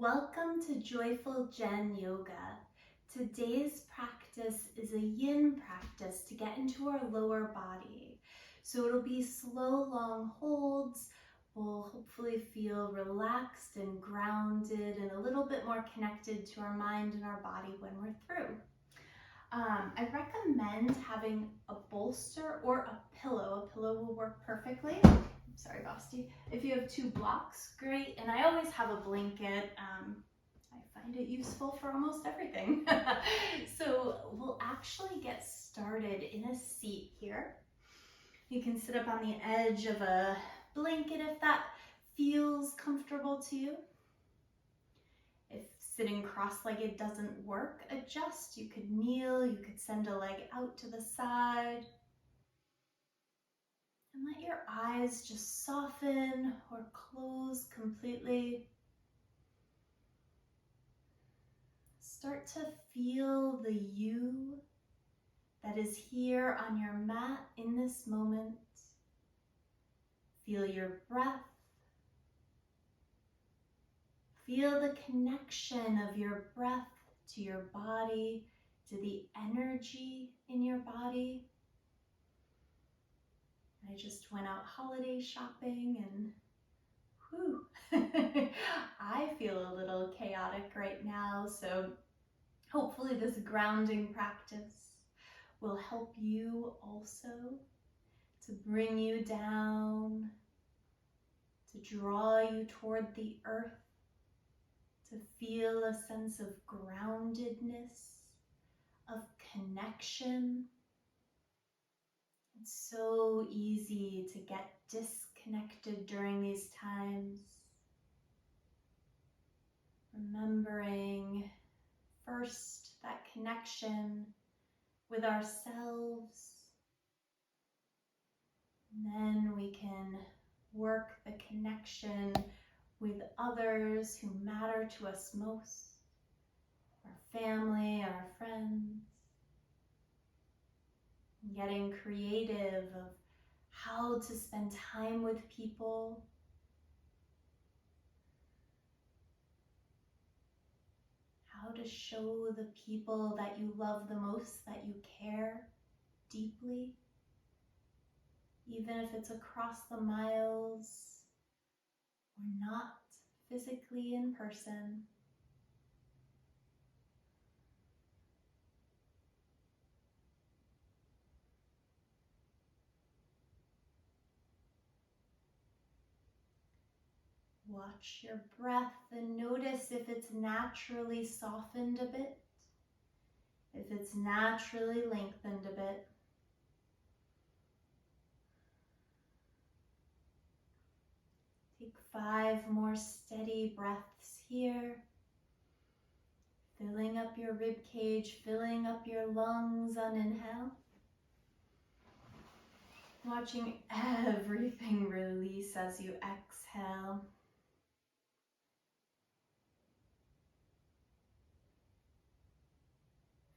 Welcome to Joyful Jen Yoga. Today's practice is a yin practice to get into our lower body. So it'll be slow, long holds. We'll hopefully feel relaxed and grounded and a little bit more connected to our mind and our body when we're through. I recommend having a bolster or a pillow. A pillow will work perfectly. Sorry, Bosty. If you have two blocks, great. And I always have a blanket. I find it useful for almost everything. So we'll actually get started in a seat here. You can sit up on the edge of a blanket if that feels comfortable to you. If sitting cross-legged doesn't work, adjust. You could kneel, you could send a leg out to the side. And let your eyes just soften or close completely. Start to feel the you that is here on your mat in this moment. Feel your breath. Feel the connection of your breath to your body, to the energy in your body. I just went out holiday shopping and whew, I feel a little chaotic right now, so hopefully this grounding practice will help you also to bring you down, to draw you toward the earth, to feel a sense of groundedness, of connection. It's so easy to get disconnected during these times. Remembering first that connection with ourselves, and then we can work the connection with others who matter to us most, our family, our friends. Getting creative of how to spend time with people. How to show the people that you love the most that you care deeply. Even if it's across the miles or not physically in person. Watch your breath and notice if it's naturally softened a bit, if it's naturally lengthened a bit. Take 5 more steady breaths here, filling up your rib cage, filling up your lungs on inhale. Watching everything release as you exhale.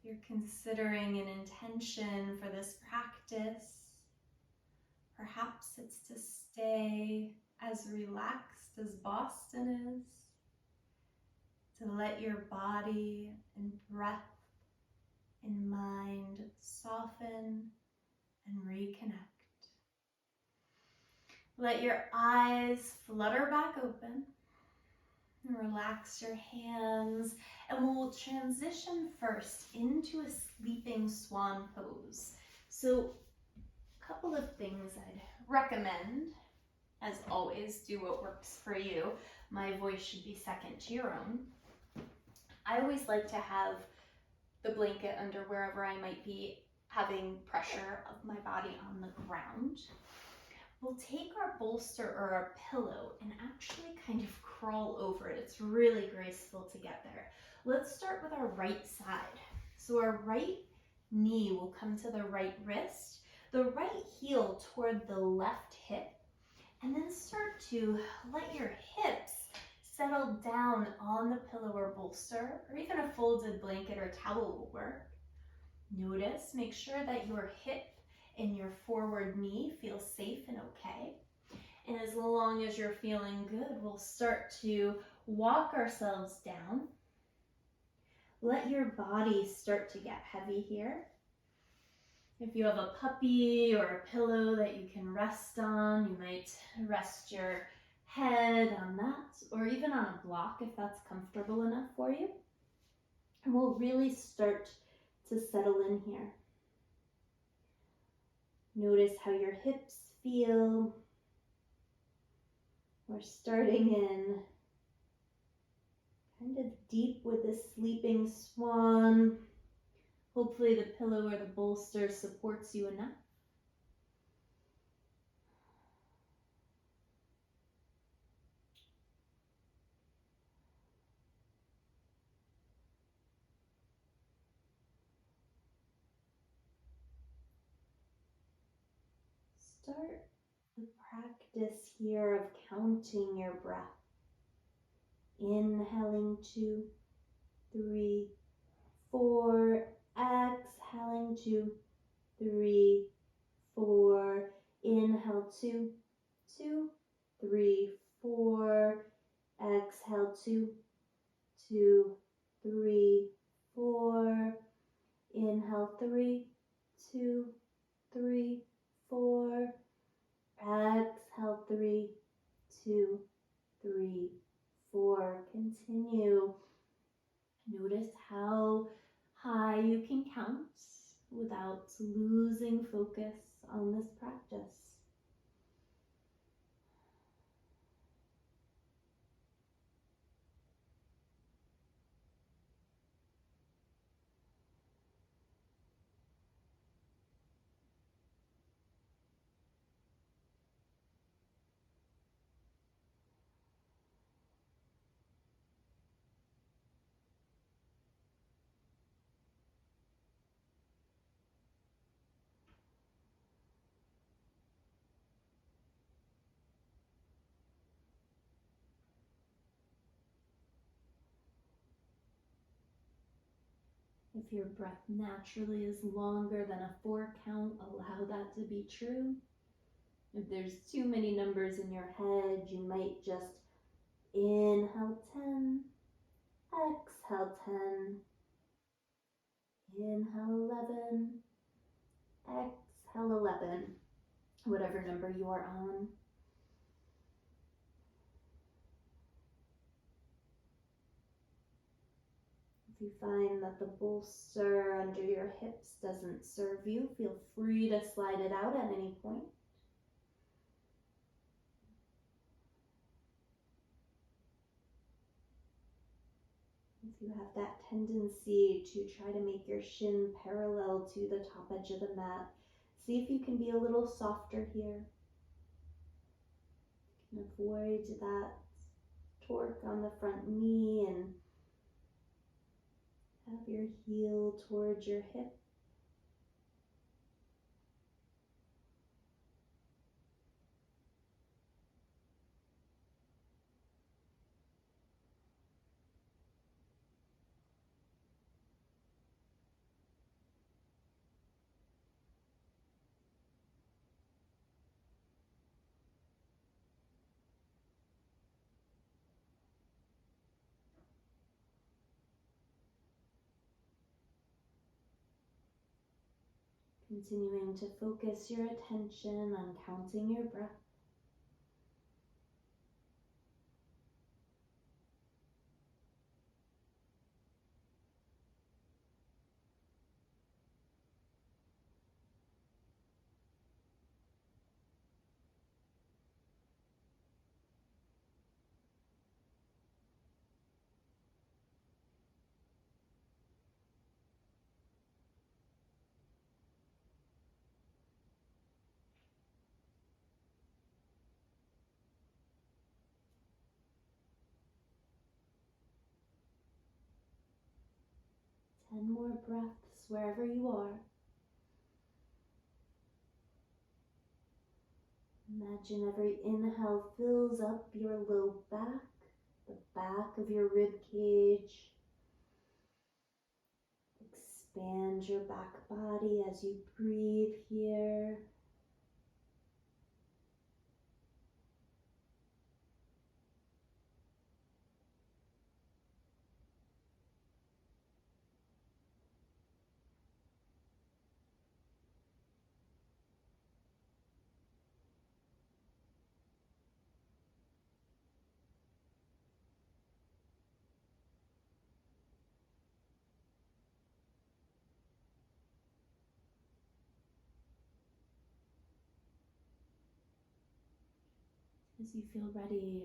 If you're considering an intention for this practice, perhaps it's to stay as relaxed as Boston is, to let your body and breath and mind soften and reconnect. Let your eyes flutter back open. Relax your hands, and we'll transition first into a Sleeping Swan pose. So a couple of things I'd recommend. As always, do what works for you. My voice should be second to your own. I always like to have the blanket under wherever I might be having pressure of my body on the ground. We'll take our bolster or our pillow and actually kind of crawl over it. It's really graceful to get there. Let's start with our right side. So our right knee will come to the right wrist, the right heel toward the left hip, and then start to let your hips settle down on the pillow or bolster, or even a folded blanket or towel will work. Notice, make sure that your hip and your forward knee feel safe and okay. And as long as you're feeling good, we'll start to walk ourselves down. Let your body start to get heavy here. If you have a puppy or a pillow that you can rest on, you might rest your head on that, or even on a block if that's comfortable enough for you. And we'll really start to settle in here. Notice how your hips feel. We're starting in kind of deep with the Sleeping Swan. Hopefully the pillow or the bolster supports you enough. Start the practice here of counting your breath. Inhaling 2, 3, 4. Exhaling 2, 3, 4. Inhale 2, 2, 3, 4. Exhale 2, 2, 3, 4. Inhale 3, 2, 3, 4. Exhale 3, 2, 3, 4. Continue. Notice how high you can count without losing focus on this practice. If your breath naturally is longer than a 4 count, allow that to be true. If there's too many numbers in your head, you might just inhale 10, exhale 10, inhale 11, exhale 11, whatever number you are on. If you find that the bolster under your hips doesn't serve you, feel free to slide it out at any point. If you have that tendency to try to make your shin parallel to the top edge of the mat, see if you can be a little softer here. You can avoid that torque on the front knee and have your heel towards your hip. Continuing to focus your attention on counting your breath. Ten more breaths wherever you are. Imagine every inhale fills up your low back, the back of your rib cage. Expand your back body as you breathe here. As you feel ready,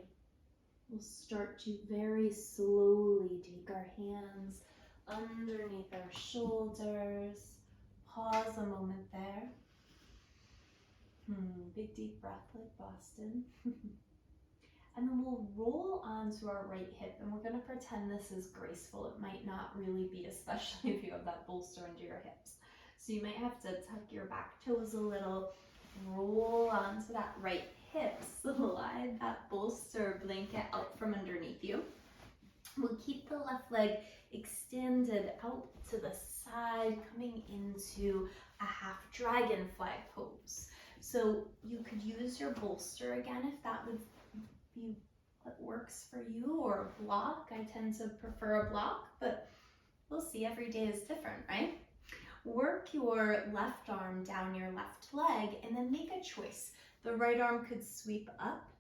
we'll start to very slowly take our hands underneath our shoulders. Pause a moment there. Big deep breath like Boston. And then we'll roll onto our right hip, and we're going to pretend this is graceful. It might not really be, especially if you have that bolster under your hips. So you might have to tuck your back toes a little, roll onto that right hip, slide that bolster blanket out from underneath you. We'll keep the left leg extended out to the side, coming into a half dragonfly pose. So you could use your bolster again if that would be what works for you, or a block. I tend to prefer a block, but we'll see, every day is different, right? Work your left arm down your left leg and then make a choice. The right arm could sweep up,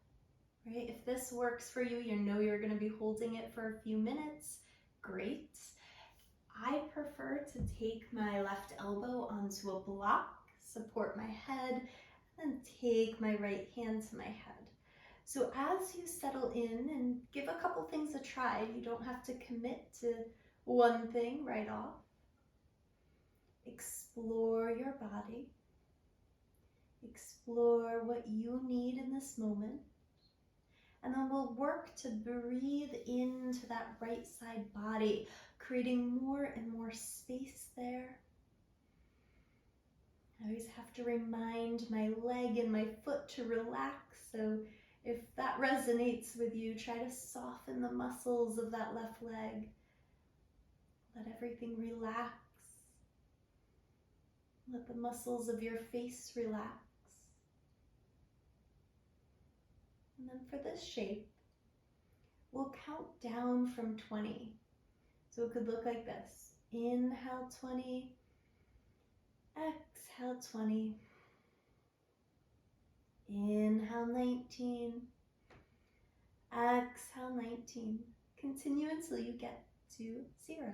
right? If this works for you, you know you're going to be holding it for a few minutes. Great. I prefer to take my left elbow onto a block, support my head, and take my right hand to my head. So as you settle in and give a couple things a try, you don't have to commit to one thing right off. Explore your body. Explore what you need in this moment. And then we'll work to breathe into that right side body, creating more and more space there. I always have to remind my leg and my foot to relax, so if that resonates with you, try to soften the muscles of that left leg. Let everything relax. Let the muscles of your face relax. And then for this shape, we'll count down from 20. So it could look like this. Inhale 20, exhale 20. Inhale 19, exhale 19. Continue until you get to 0.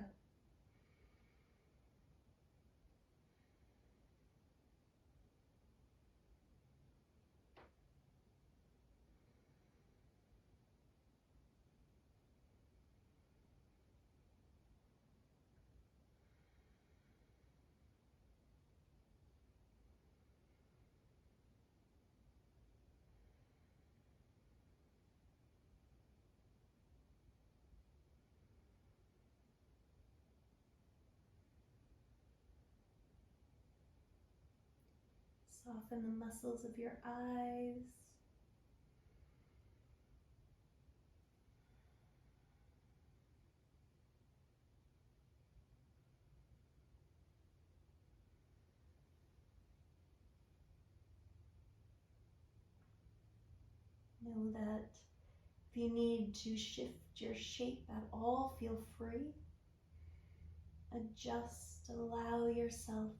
Soften the muscles of your eyes. Know that if you need to shift your shape at all, feel free. Adjust, allow yourself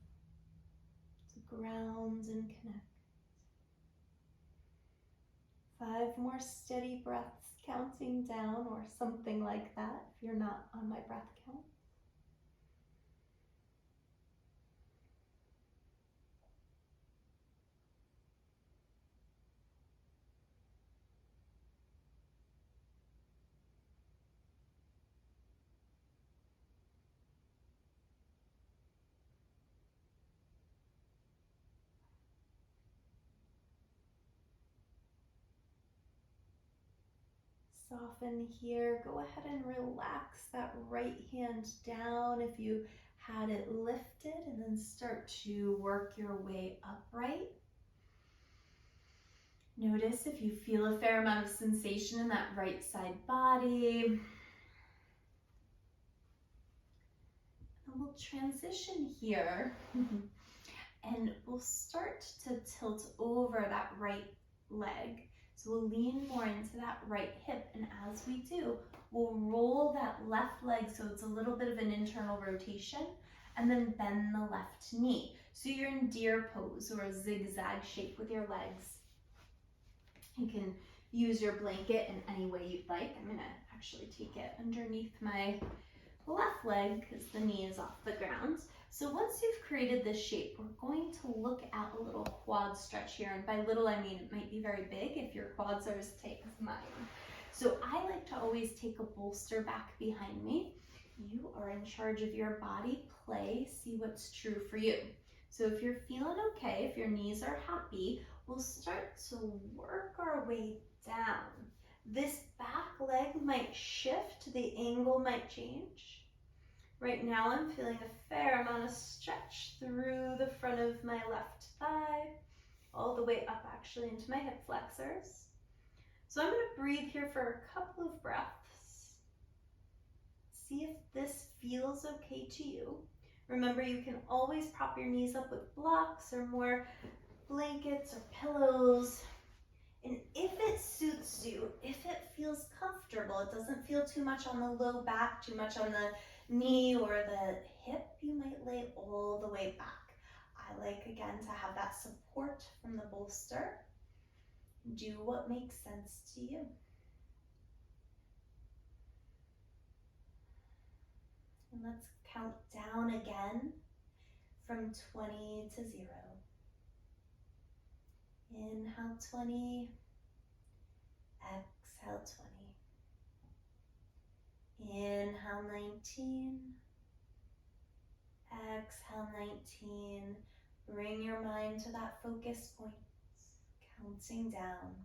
to ground and connect. 5 more steady breaths, counting down or something like that if you're not on my breath count. Soften here. Go ahead and relax that right hand down if you had it lifted, and then start to work your way upright. Notice if you feel a fair amount of sensation in that right side body. And we'll transition here and we'll start to tilt over that right leg. So we'll lean more into that right hip, and as we do, we'll roll that left leg so it's a little bit of an internal rotation, and then bend the left knee. So you're in deer pose, or a zigzag shape with your legs. You can use your blanket in any way you'd like. I'm gonna actually take it underneath my left leg because the knee is off the ground. So once you've created this shape, we're going to look at a little quad stretch here. And by little, I mean it might be very big if your quads are as tight as mine. So I like to always take a bolster back behind me. You are in charge of your body. Play, see what's true for you. So if you're feeling okay, if your knees are happy, we'll start to work our way down. This back leg might shift, the angle might change. Right now I'm feeling a fair amount of stretch through the front of my left thigh, all the way up actually into my hip flexors. So I'm going to breathe here for a couple of breaths. See if this feels okay to you. Remember, you can always prop your knees up with blocks or more blankets or pillows. And if it suits you, if it feels comfortable, it doesn't feel too much on the low back, too much on the knee or the hip, you might lay all the way back. I like, again, to have that support from the bolster. Do what makes sense to you. And let's count down again from 20 to 0. Inhale 20, exhale 20. Inhale 19, exhale 19. Bring your mind to that focus point, counting down.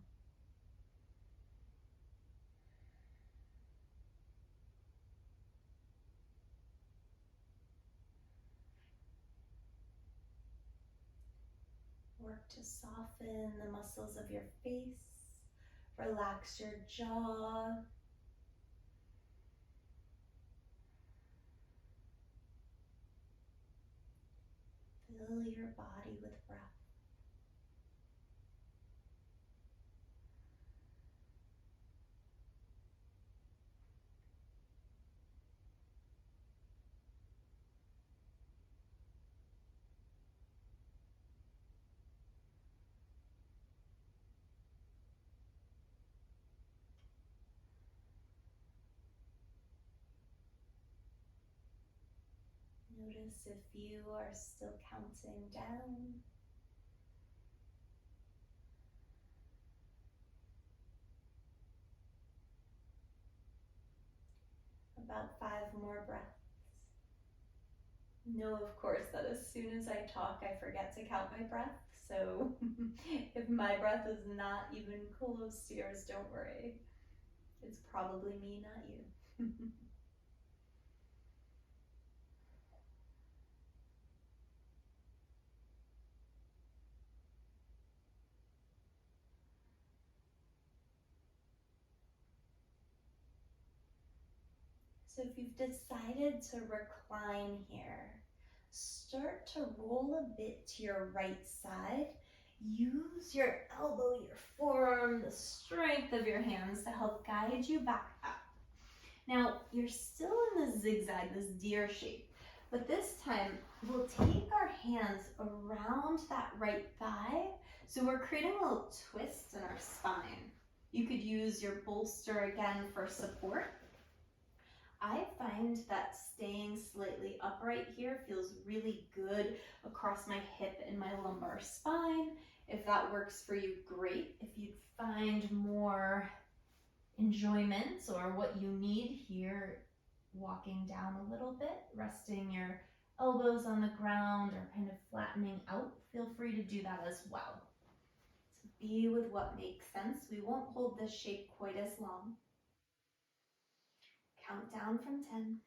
Work to soften the muscles of your face. Relax your jaw. Fill your body with breath. Notice if you are still counting down. About 5 more breaths. Know, of course, that as soon as I talk, I forget to count my breath. So if my breath is not even close to yours, don't worry. It's probably me, not you. So if you've decided to recline here, start to roll a bit to your right side. Use your elbow, your forearm, the strength of your hands to help guide you back up. Now, you're still in the zigzag, this deer shape, but this time we'll take our hands around that right thigh. So we're creating a little twist in our spine. You could use your bolster again for support. I find that staying slightly upright here feels really good across my hip and my lumbar spine. If that works for you, great. If you find more enjoyment or what you need here, walking down a little bit, resting your elbows on the ground or kind of flattening out, feel free to do that as well. So be with what makes sense. We won't hold this shape quite as long. Count down from 10.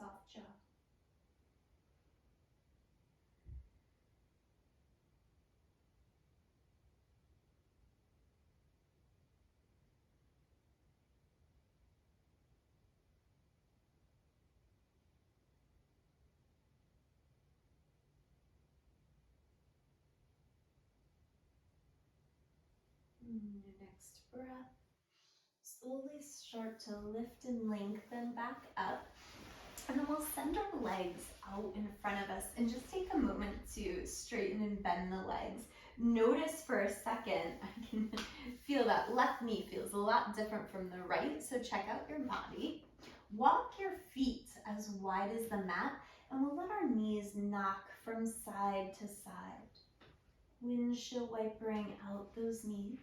Soft jaw. Your next breath. Slowly start to lift and lengthen back up. And then we'll send our legs out in front of us and just take a moment to straighten and bend the legs. Notice for a second, I can feel that left knee feels a lot different from the right, so check out your body. Walk your feet as wide as the mat, and we'll let our knees knock from side to side. Windshield wipering out those knees.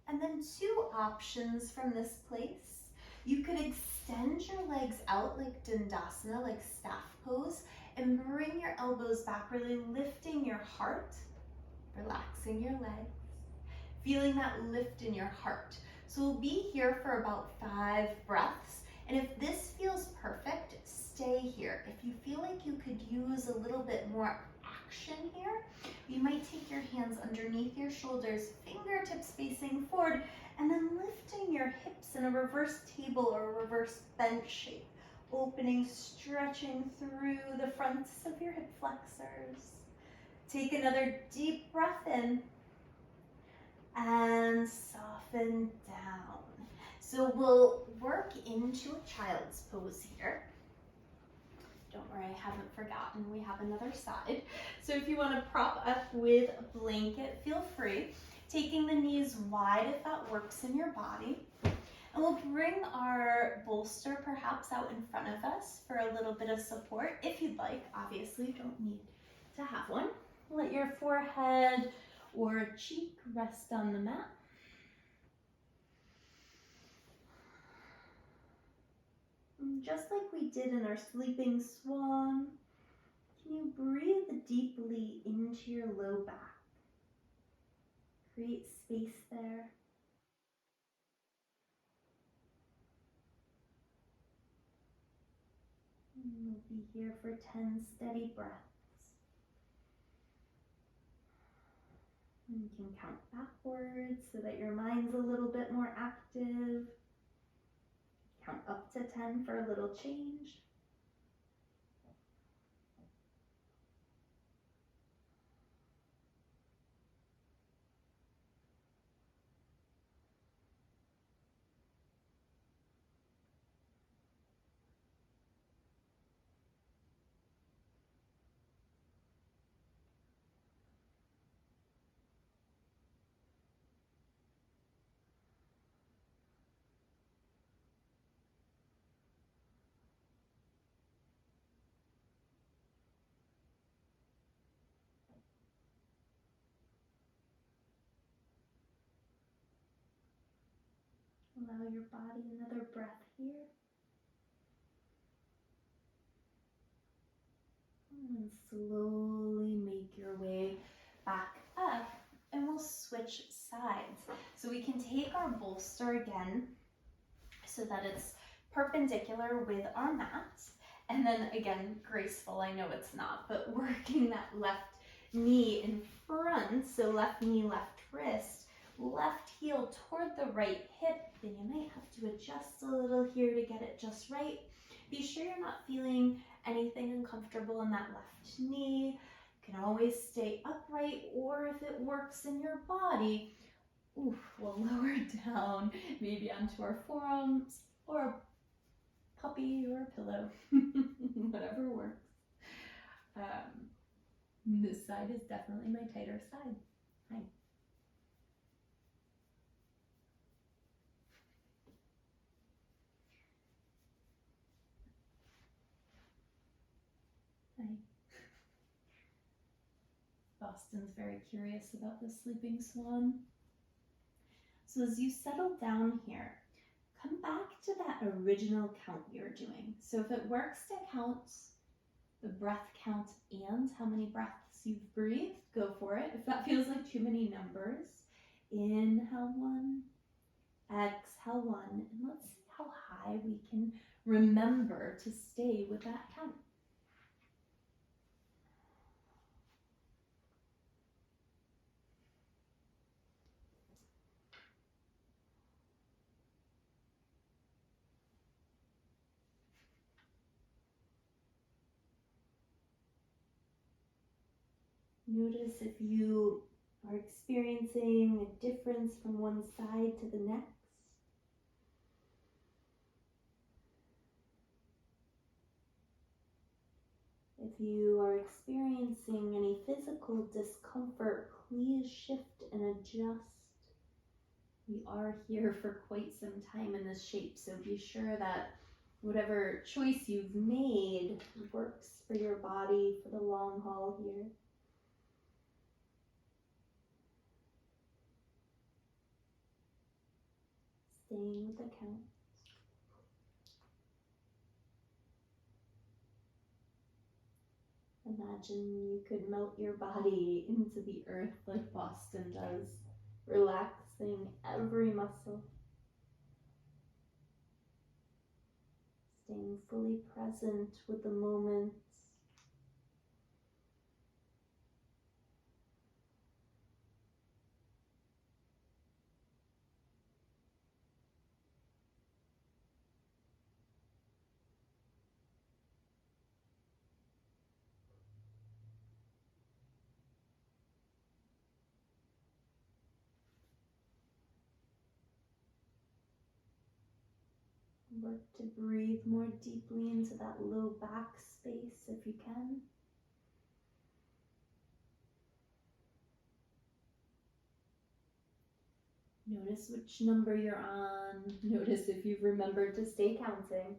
And then two options from this place. You could extend your legs out like Dandasana, like staff pose, and bring your elbows back, really lifting your heart, relaxing your legs, feeling that lift in your heart. So we'll be here for about 5 breaths. And if this feels perfect, stay here. If you feel like you could use a little bit more action here, you might take your hands underneath your shoulders, fingertips facing forward, and then lifting your hips in a reverse table or a reverse bench shape. Opening, stretching through the fronts of your hip flexors. Take another deep breath in and soften down. So we'll work into a child's pose here. Don't worry, I haven't forgotten. We have another side. So if you want to prop up with a blanket, feel free. Taking the knees wide if that works in your body. And we'll bring our bolster perhaps out in front of us for a little bit of support. If you'd like, obviously you don't need to have one. Let your forehead or cheek rest on the mat. And just like we did in our Sleeping Swan, can you breathe deeply into your low back? Create space there. And we'll be here for 10 steady breaths. And you can count backwards so that your mind's a little bit more active. Count up to 10 for a little change. Allow your body another breath here. And then slowly make your way back up, and we'll switch sides. So we can take our bolster again so that it's perpendicular with our mat. And then again, graceful, I know it's not, but working that left knee in front, so left knee, left wrist, left heel toward the right hip, then you might have to adjust a little here to get it just right. Be sure you're not feeling anything uncomfortable in that left knee. You can always stay upright, or if it works in your body, we'll lower down, maybe onto our forearms, or a puppy or a pillow, whatever works. This side is definitely my tighter side. Hi. Hi. Boston's very curious about the Sleeping Swan. So as you settle down here, come back to that original count you're doing. So if it works to count the breath count and how many breaths you've breathed, go for it. If that feels like too many numbers, inhale 1, exhale 1, and let's see how high we can remember to stay with that count. Notice if you are experiencing a difference from one side to the next. If you are experiencing any physical discomfort, please shift and adjust. We are here for quite some time in this shape, so be sure that whatever choice you've made works for your body for the long haul here. Staying with the count. Imagine you could melt your body into the earth like Boston does, relaxing every muscle. Staying fully present with the moment. Work to breathe more deeply into that low back space if you can. Notice which number you're on. Notice if you've remembered to stay counting.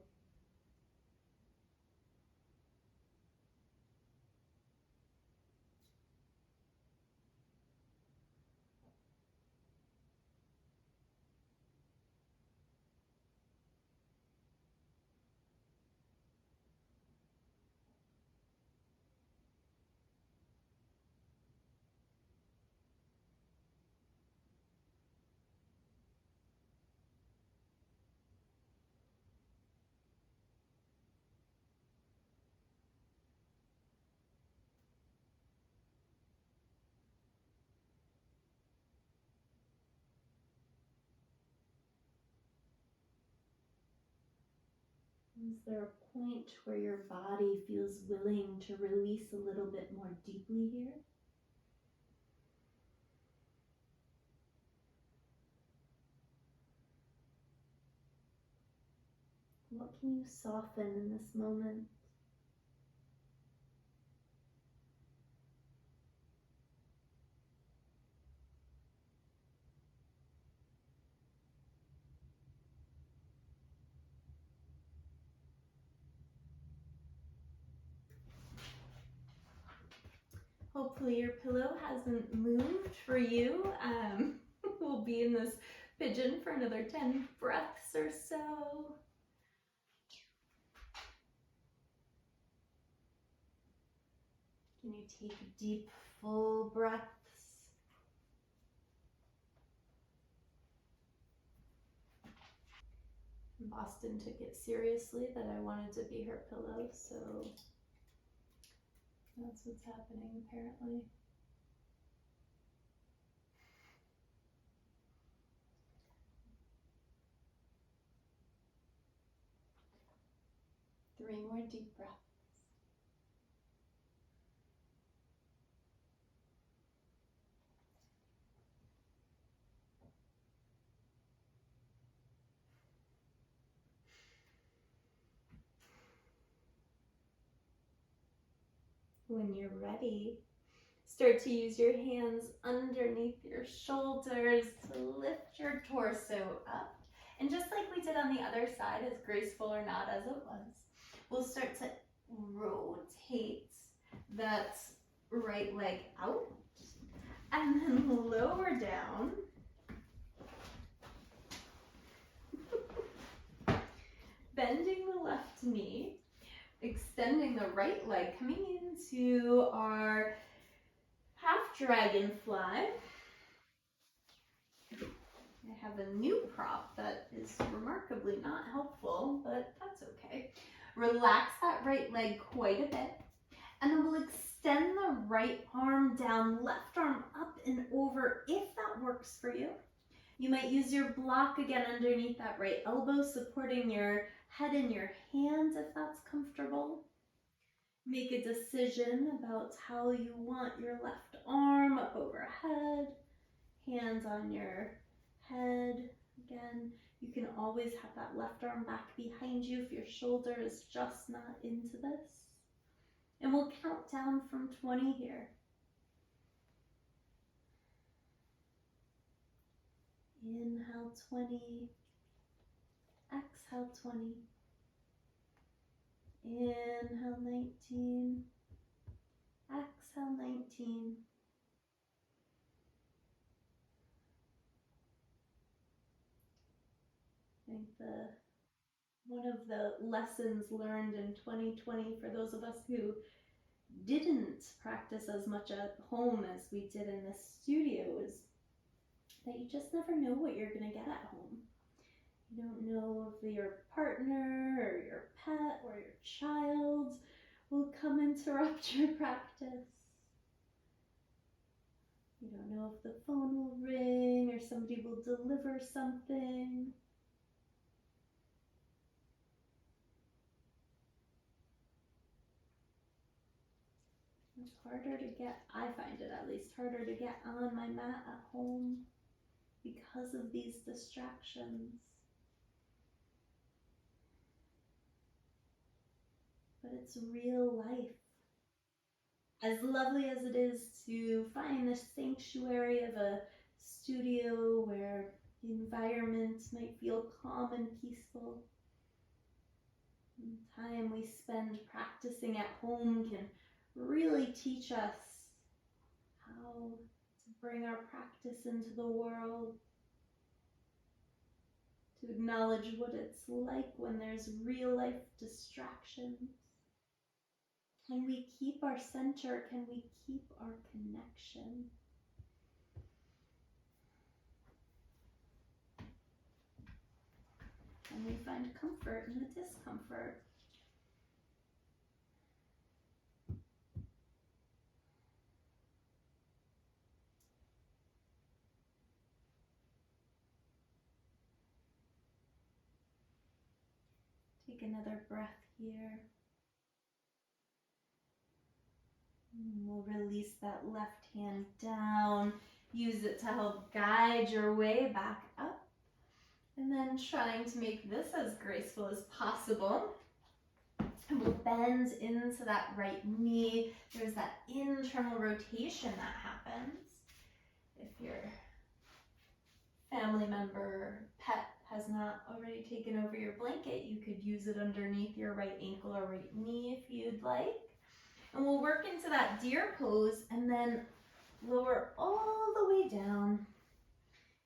Is there a point where your body feels willing to release a little bit more deeply here? What can you soften in this moment? Hopefully your pillow hasn't moved for you. We'll be in this pigeon for another 10 breaths or so. Can you take deep, full breaths? Boston took it seriously that I wanted to be her pillow, so that's what's happening apparently. Three more deep breaths. When you're ready, start to use your hands underneath your shoulders to lift your torso up. And just like we did on the other side, as graceful or not as it was, we'll start to rotate that right leg out and then lower down. Bending the left knee, extending the right leg, coming into our half dragonfly. I have a new prop that is remarkably not helpful, but that's okay. Relax that right leg quite a bit, and then we'll extend the right arm down, left arm up and over if that works for you. You might use your block again underneath that right elbow, supporting your head in your hands if that's comfortable. Make a decision about how you want your left arm up overhead, hands on your head. Again, you can always have that left arm back behind you if your shoulder is just not into this. And we'll count down from 20 here. Inhale 20, exhale 20. Inhale 19, exhale 19. I think one of the lessons learned in 2020 for those of us who didn't practice as much at home as we did in this studio is that you just never know what you're going to get at home. You don't know if your partner or your pet or your child will come interrupt your practice. You don't know if the phone will ring or somebody will deliver something. It's harder to get, I find it at least, harder to get on my mat at home because of these distractions. But it's real life. As lovely as it is to find the sanctuary of a studio where the environment might feel calm and peaceful, the time we spend practicing at home can really teach us how to bring our practice into the world, to acknowledge what it's like when there's real life distractions. Can we keep our center? Can we keep our connection? Can we find comfort in the discomfort? Take another breath here. And we'll release that left hand down. Use it to help guide your way back up. And then trying to make this as graceful as possible. And we'll bend into that right knee. There's that internal rotation that happens. If your family member, pet has not already taken over your blanket, you could use it underneath your right ankle or right knee if you'd like. And we'll work into that deer pose and then lower all the way down.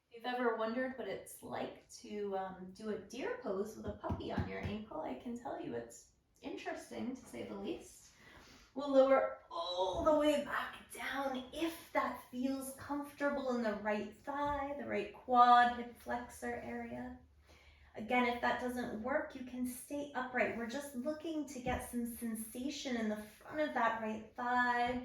If you've ever wondered what it's like to do a deer pose with a puppy on your ankle, I can tell you it's interesting to say the least. We'll lower all the way back down if that feels comfortable in the right thigh, the right quad, hip flexor area. Again, if that doesn't work, you can stay upright. We're just looking to get some sensation in the front of that right thigh.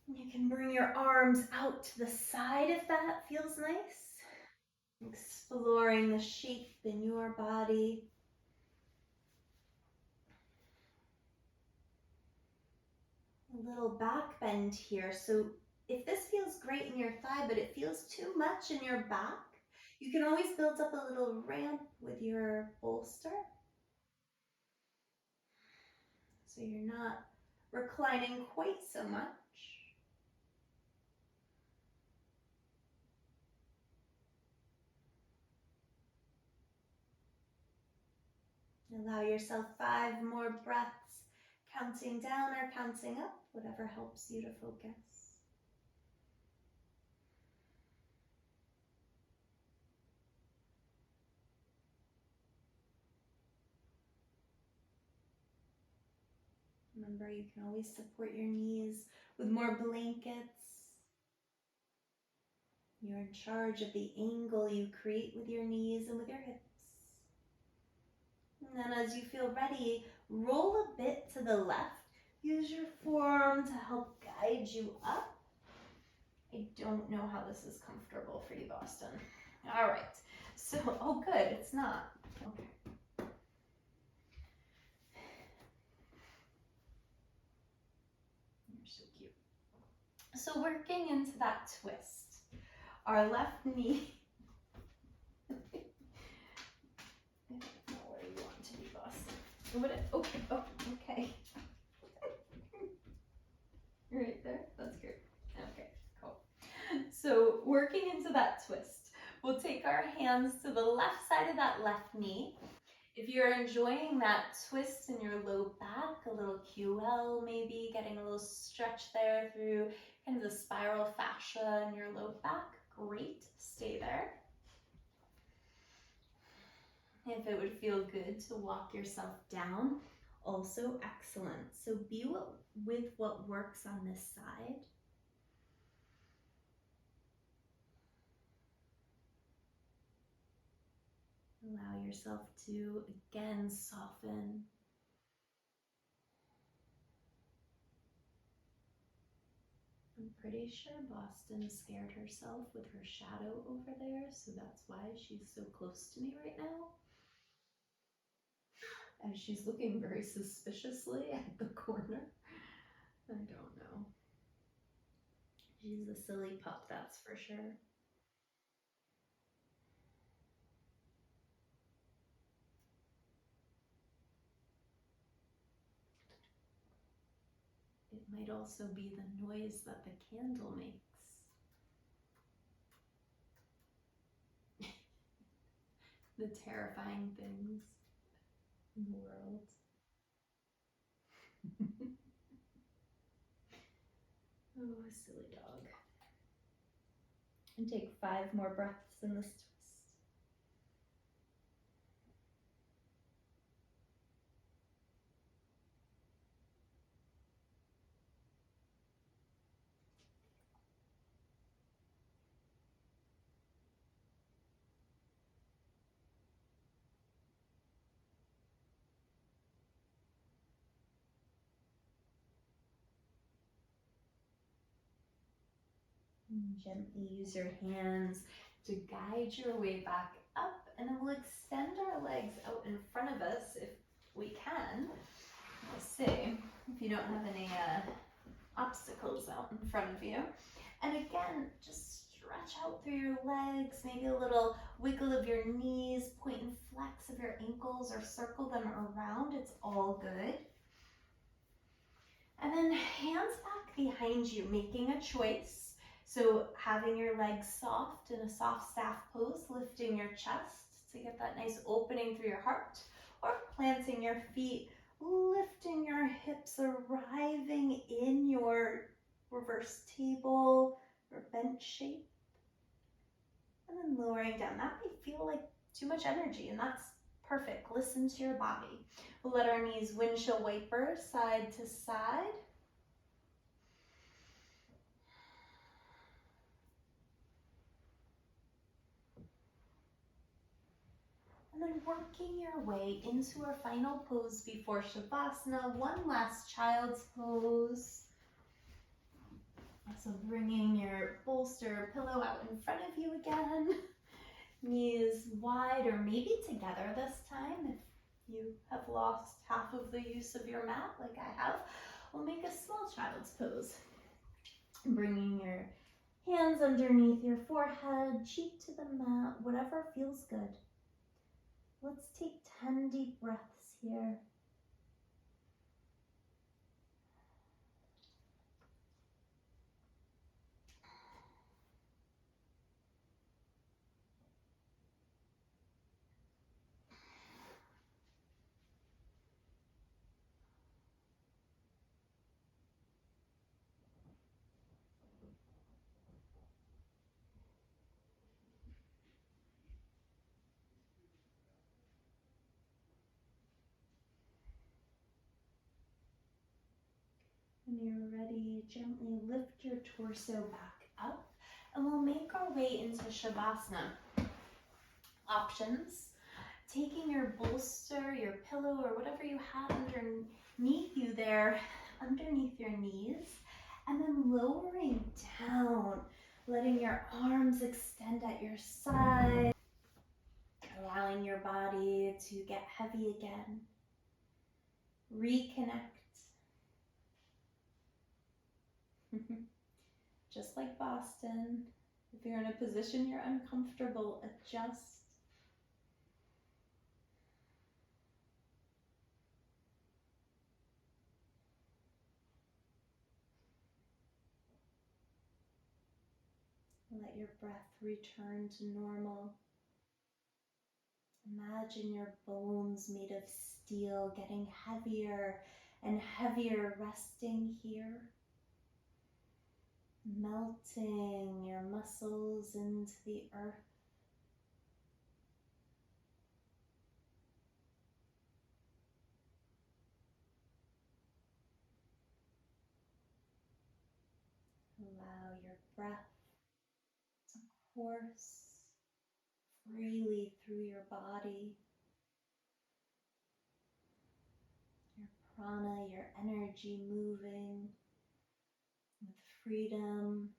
You can bring your arms out to the side if that feels nice. Exploring the shape in your body. A little back bend here. So if this feels great in your thigh, but it feels too much in your back, you can always build up a little ramp with your bolster. So you're not reclining quite so much. Allow yourself 5 more breaths, counting down or counting up, whatever helps you to focus. Remember, you can always support your knees with more blankets. You're in charge of the angle you create with your knees and with your hips. And then as you feel ready, roll a bit to the left. Use your forearm to help guide you up. I don't know how this is comfortable for you, Boston. All right. So, oh good, it's not. Okay. So working into that twist, our left knee, I don't know where you want to be, Boston. Okay. Right there, that's good. Okay, cool. So working into that twist, we'll take our hands to the left side of that left knee. If you're enjoying that twist in your low back, a little QL maybe, getting a little stretch there through kind of the spiral fascia in your low back, great, stay there. If it would feel good to walk yourself down, also excellent. So be with what works on this side. Allow yourself to again soften. I'm pretty sure Boston scared herself with her shadow over there, so that's why she's so close to me right now. And she's looking very suspiciously at the corner. I don't know. She's a silly pup, that's for sure. It might also be the noise that the candle makes. The terrifying things in the world. Oh, silly dog. And take 5 more breaths in this twist. And gently use your hands to guide your way back up, and then we'll extend our legs out in front of us if we can. Let's see if you don't have any obstacles out in front of you. And again, just stretch out through your legs, maybe a little wiggle of your knees, point and flex of your ankles, or circle them around. It's all good. And then hands back behind you, making a choice. So having your legs soft in a soft staff pose, lifting your chest to get that nice opening through your heart, or planting your feet, lifting your hips, arriving in your reverse table or bench shape, and then lowering down. That may feel like too much energy, and that's perfect. Listen to your body. We'll let our knees windshield wiper side to side. And then working your way into our final pose before Shavasana, one last child's pose. So bringing your bolster pillow out in front of you again. Knees wide or maybe together this time if you have lost half of the use of your mat like I have. We'll make a small child's pose. Bringing your hands underneath your forehead, cheek to the mat, whatever feels good. Let's take 10 deep breaths here. When you're ready, gently lift your torso back up, and we'll make our way into Shavasana. Options: taking your bolster, your pillow, or whatever you have underneath you there, underneath your knees, and then lowering down, letting your arms extend at your side, allowing your body to get heavy again. Reconnect. just like Boston. If you're in a position you're uncomfortable, adjust. Let your breath return to normal. Imagine your bones made of steel getting heavier and heavier, resting here. Melting your muscles into the earth. Allow your breath to course freely through your body. Your prana, your energy moving with freedom.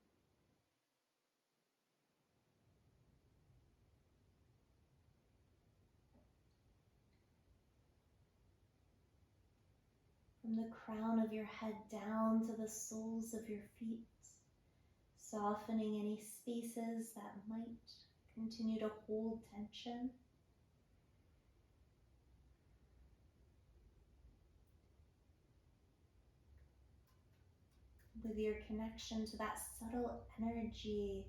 From the crown of your head down to the soles of your feet, softening any spaces that might continue to hold tension. With your connection to that subtle energy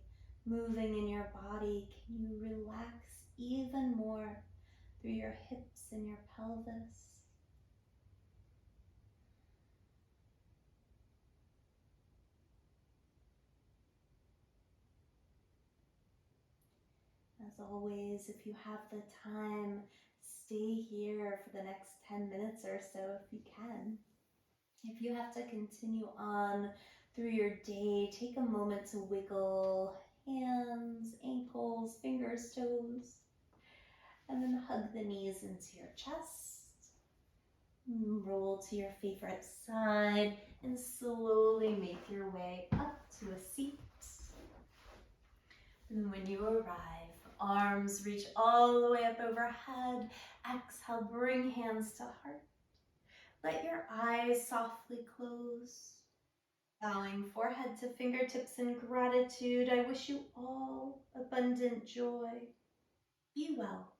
moving in your body, can you relax even more through your hips and your pelvis? As always, if you have the time, stay here for the next 10 minutes or so if you can. If you have to continue on through your day, take a moment to wiggle hands, ankles, fingers, toes, and then hug the knees into your chest. Roll to your favorite side and slowly make your way up to a seat. And when you arrive, arms reach all the way up overhead. Exhale, bring hands to heart. Let your eyes softly close. Bowing forehead to fingertips in gratitude, I wish you all abundant joy. Be well.